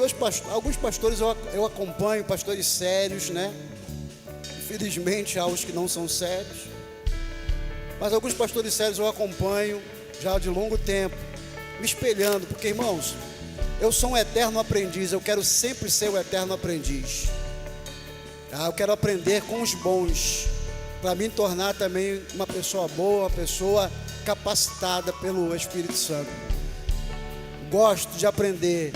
alguns pastores eu acompanho, pastores sérios, né? Infelizmente há os que não são sérios, mas alguns pastores sérios eu acompanho já de longo tempo, me espelhando, porque, irmãos, eu sou um eterno aprendiz. Eu quero sempre ser o eterno aprendiz. Eu quero aprender com os bons, para me tornar também uma pessoa boa, uma pessoa capacitada pelo Espírito Santo. Gosto de aprender,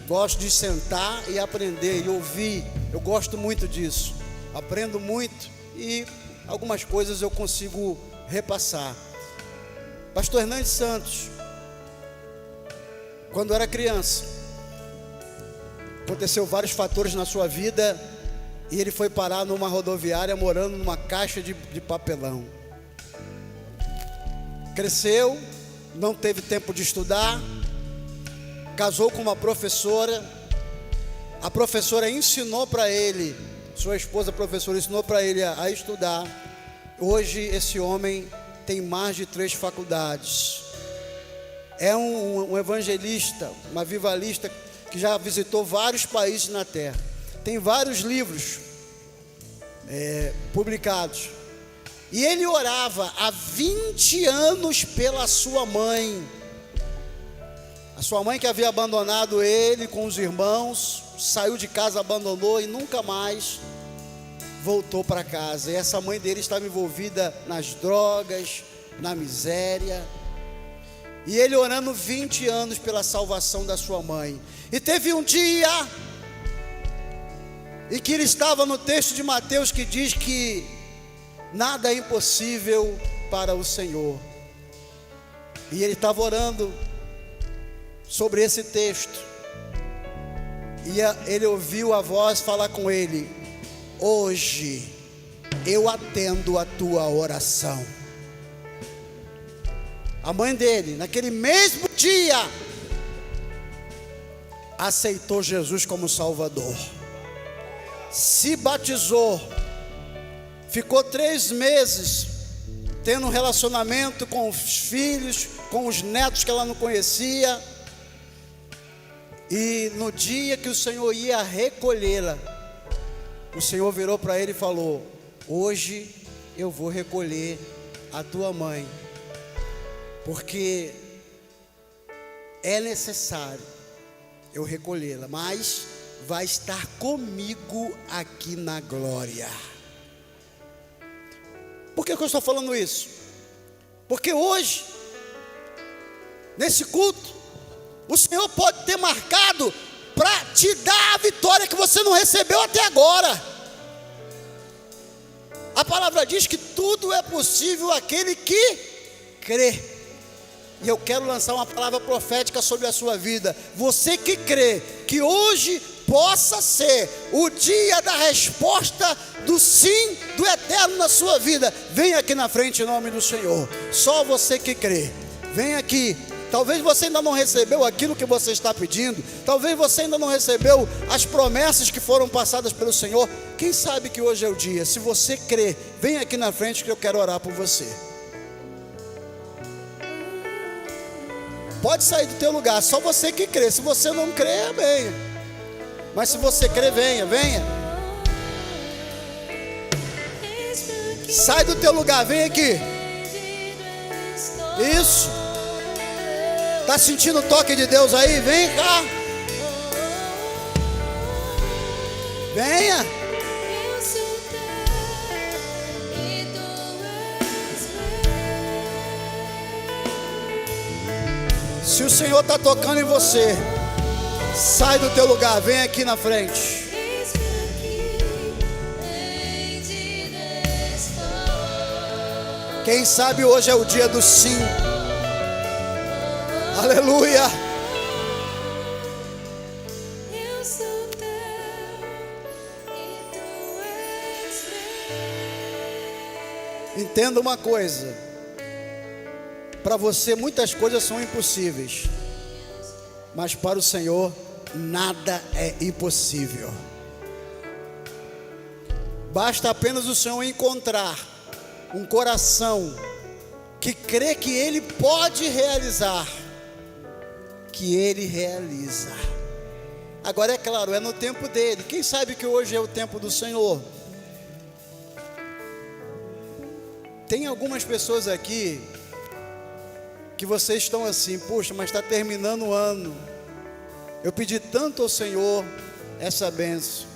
gosto de sentar e aprender e ouvir. Eu gosto muito disso, aprendo muito e algumas coisas eu consigo repassar. Pastor Hernandes Santos, quando era criança, aconteceu vários fatores na sua vida e ele foi parar numa rodoviária morando numa caixa de papelão. Cresceu, não teve tempo de estudar, casou com uma professora. A professora ensinou para ele, sua esposa professora ensinou para ele a estudar. Hoje esse homem tem mais de 3 faculdades. É um evangelista, um avivalista que já visitou vários países na terra. Tem vários livros publicados. E ele orava há 20 anos pela sua mãe. A sua mãe, que havia abandonado ele com os irmãos, saiu de casa, abandonou e nunca mais voltou para casa. E essa mãe dele estava envolvida nas drogas, na miséria. E ele orando 20 anos pela salvação da sua mãe. E teve um dia em que ele estava no texto de Mateus que diz que nada é impossível para o Senhor. E ele estava orando sobre esse texto. E ele ouviu a voz falar com ele: hoje eu atendo a tua oração. A mãe dele, naquele mesmo dia, aceitou Jesus como Salvador, se batizou, ficou 3 meses tendo um relacionamento com os filhos, com os netos que ela não conhecia. E no dia que o Senhor ia recolhê-la, o Senhor virou para ele e falou: hoje eu vou recolher a tua mãe, porque é necessário eu recolhê-la, mas vai estar comigo aqui na glória. Por que eu estou falando isso? Porque hoje, nesse culto, o Senhor pode ter marcado para te dar a vitória que você não recebeu até agora. A palavra diz que tudo é possível àquele que crê. E eu quero lançar uma palavra profética sobre a sua vida. Você que crê que hoje possa ser o dia da resposta do sim do Eterno na sua vida, vem aqui na frente em nome do Senhor. Só você que crê, vem aqui. Talvez você ainda não recebeu aquilo que você está pedindo. Talvez você ainda não recebeu as promessas que foram passadas pelo Senhor. Quem sabe que hoje é o dia. Se você crê, vem aqui na frente que eu quero orar por você. Pode sair do teu lugar, só você que crê. Se você não crê, venha. Mas se você crê, venha, venha. Eis-me aqui. Sai do teu lugar, vem aqui. Isso. Tá sentindo o toque de Deus aí? Vem cá. Venha. Eu sou teu e tu és meu. Se o Senhor está tocando em você, sai do teu lugar, vem aqui na frente. Eis-me aqui, em ti estou. Quem sabe hoje é o dia do sim. Aleluia. Eu sou teu e tu és meu. Entenda uma coisa. Para você muitas coisas são impossíveis, mas para o Senhor nada é impossível. Basta apenas o Senhor encontrar um coração que crê que Ele pode realizar, que Ele realiza. Agora é claro, é no tempo dele. Quem sabe que hoje é o tempo do Senhor? Tem algumas pessoas aqui que vocês estão assim, puxa, mas está terminando o ano. Eu pedi tanto ao Senhor essa bênção.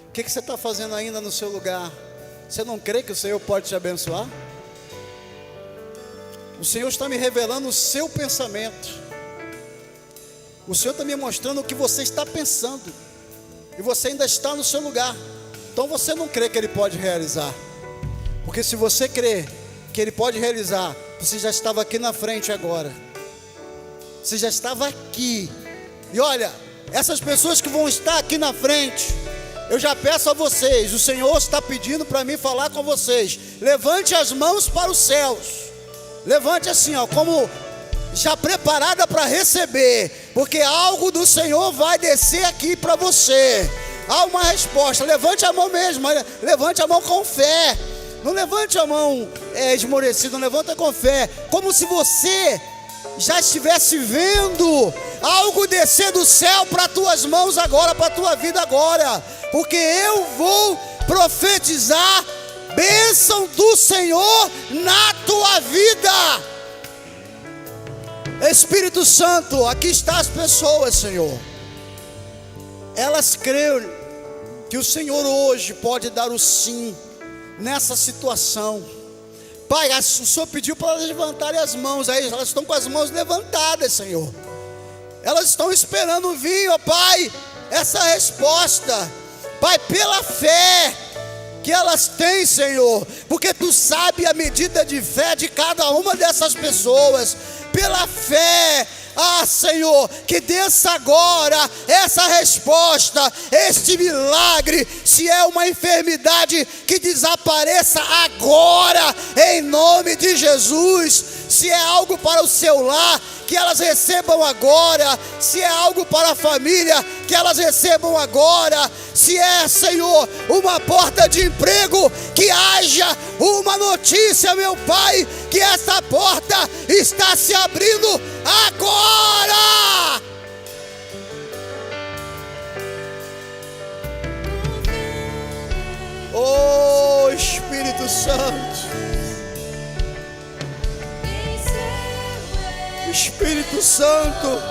O que você está fazendo ainda no seu lugar? Você não crê que o Senhor pode te abençoar? O Senhor está me revelando o seu pensamento. O Senhor está me mostrando o que você está pensando. E você ainda está no seu lugar. Então você não crê que Ele pode realizar. Porque se você crê que Ele pode realizar, você já estava aqui na frente agora. Você já estava aqui. E olha, essas pessoas que vão estar aqui na frente, eu já peço a vocês, o Senhor está pedindo para mim falar com vocês. Levante as mãos para os céus. Levante assim, ó, como já preparada para receber, porque algo do Senhor vai descer aqui para você. Há uma resposta. Levante a mão mesmo, levante a mão com fé. Não levante a mão esmorecida, não levanta com fé, como se você já estivesse vendo algo descer do céu para tuas mãos agora, para tua vida agora, porque eu vou profetizar bênção do Senhor na tua vida. Espírito Santo, aqui estão as pessoas, Senhor. Elas creem que o Senhor hoje pode dar o sim nessa situação. Pai, o Senhor pediu para elas levantarem as mãos. Aí elas estão com as mãos levantadas, Senhor. Elas estão esperando vir, ó Pai, essa resposta. Pai, pela fé que elas têm, Senhor, porque Tu sabe a medida de fé de cada uma dessas pessoas. Pela fé, Senhor, que desça agora essa resposta, este milagre. Se é uma enfermidade, que desapareça agora, em nome de Jesus. Se é algo para o seu lar, que elas recebam agora. Se é algo para a família, que elas recebam agora. Se é, Senhor, uma porta de emprego, que haja uma notícia, meu Pai, que essa porta está se abrindo agora. Oh, Espírito Santo, Espírito Santo,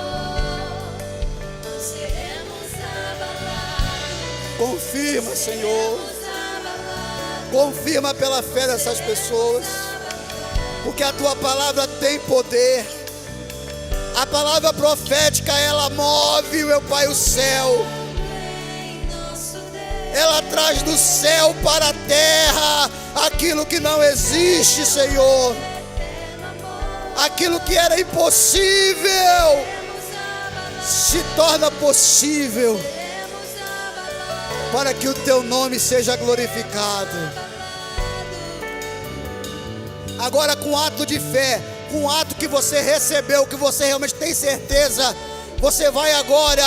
confirma, Senhor, confirma pela fé dessas pessoas, porque a Tua palavra tem poder. A palavra profética, ela move, meu Pai, o céu. Ela traz do céu para a terra aquilo que não existe, Senhor. Aquilo que era impossível se torna possível, para que o Teu nome seja glorificado. Agora, com ato de fé, com ato que você recebeu, que você realmente tem certeza, você vai agora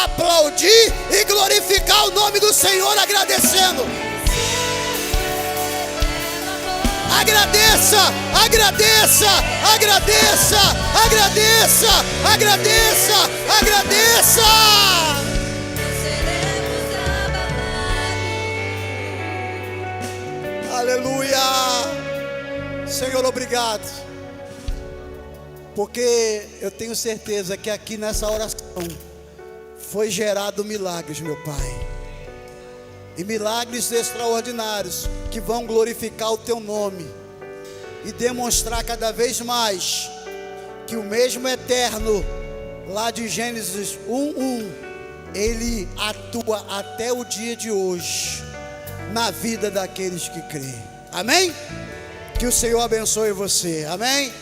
aplaudir e glorificar o nome do Senhor, agradecendo. Agradeça, agradeça, agradeça, agradeça, agradeça, agradeça. Aleluia. Senhor, obrigado. Porque eu tenho certeza que aqui nessa oração foi gerado milagres, meu Pai. E milagres extraordinários que vão glorificar o Teu nome e demonstrar cada vez mais que o mesmo eterno, lá de Gênesis 1:1, Ele atua até o dia de hoje na vida daqueles que creem. Amém? Que o Senhor abençoe você. Amém?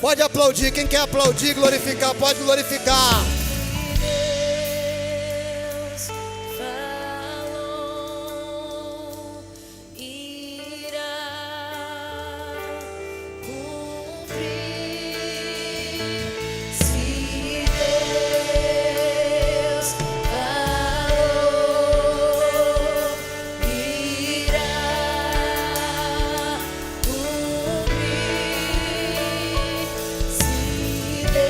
Pode aplaudir. Quem quer aplaudir, glorificar, pode glorificar. Deus falou, irá cumprir. Se Deus falou, irá cumprir. Se Deus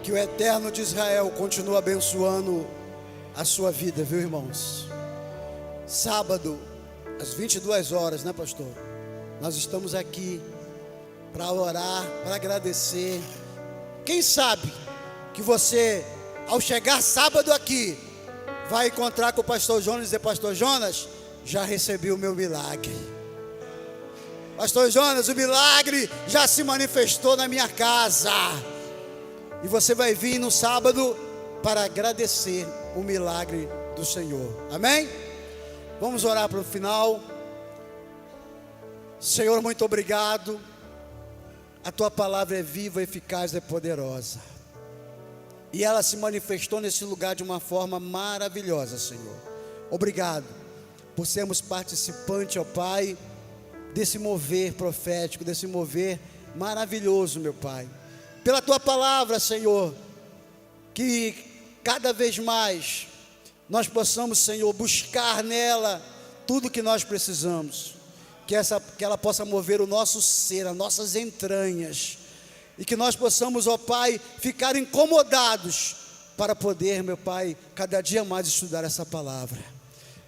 Que o eterno de Israel continue abençoando a sua vida, viu, irmãos? Sábado, às 22 horas, né, pastor? Nós estamos aqui para orar, para agradecer. Quem sabe que você, ao chegar sábado aqui, vai encontrar com o pastor Jonas e dizer: pastor Jonas, já recebi o meu milagre. Pastor Jonas, o milagre já se manifestou na minha casa. E você vai vir no sábado para agradecer o milagre do Senhor. Amém? Vamos orar para o final. Senhor, muito obrigado. A Tua palavra é viva, eficaz e poderosa. E ela se manifestou nesse lugar de uma forma maravilhosa, Senhor. Obrigado por sermos participantes, ó Pai, desse mover profético, desse mover maravilhoso, meu Pai. Pela Tua palavra, Senhor, que cada vez mais nós possamos, Senhor, buscar nela tudo que nós precisamos, que ela possa mover o nosso ser, as nossas entranhas, e que nós possamos, ó Pai, ficar incomodados para poder, meu Pai, cada dia mais estudar essa palavra.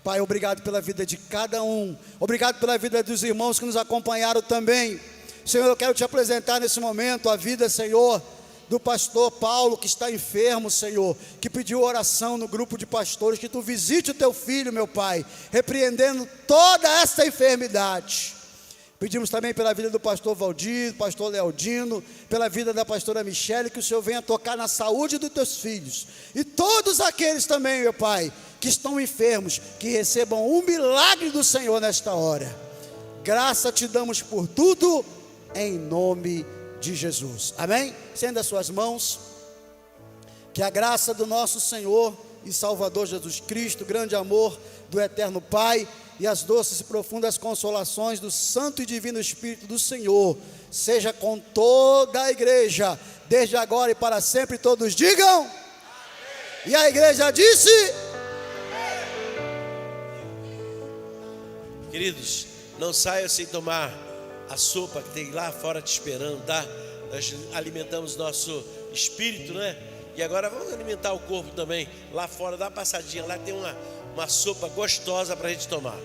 Pai, obrigado pela vida de cada um, obrigado pela vida dos irmãos que nos acompanharam também. Senhor, eu quero te apresentar nesse momento a vida, Senhor, do pastor Paulo, que está enfermo, Senhor, que pediu oração no grupo de pastores, que Tu visite o Teu filho, meu Pai, repreendendo toda essa enfermidade. Pedimos também pela vida do pastor Valdir, do pastor Leodino, pela vida da pastora Michele, que o Senhor venha tocar na saúde dos Teus filhos, e todos aqueles também, meu Pai, que estão enfermos, que recebam um milagre do Senhor nesta hora. Graça Te damos por tudo, em nome de Jesus. Amém? Estenda as suas mãos. Que a graça do nosso Senhor e Salvador Jesus Cristo, o grande amor do eterno Pai e as doces e profundas consolações do Santo e Divino Espírito do Senhor seja com toda a igreja, desde agora e para sempre. Todos digam amém. E a igreja disse amém. Queridos, não saia sem tomar a sopa que tem lá fora te esperando, tá? Nós alimentamos nosso espírito, né? E agora vamos alimentar o corpo também. Lá fora, dá uma passadinha, lá tem uma sopa gostosa para a gente tomar.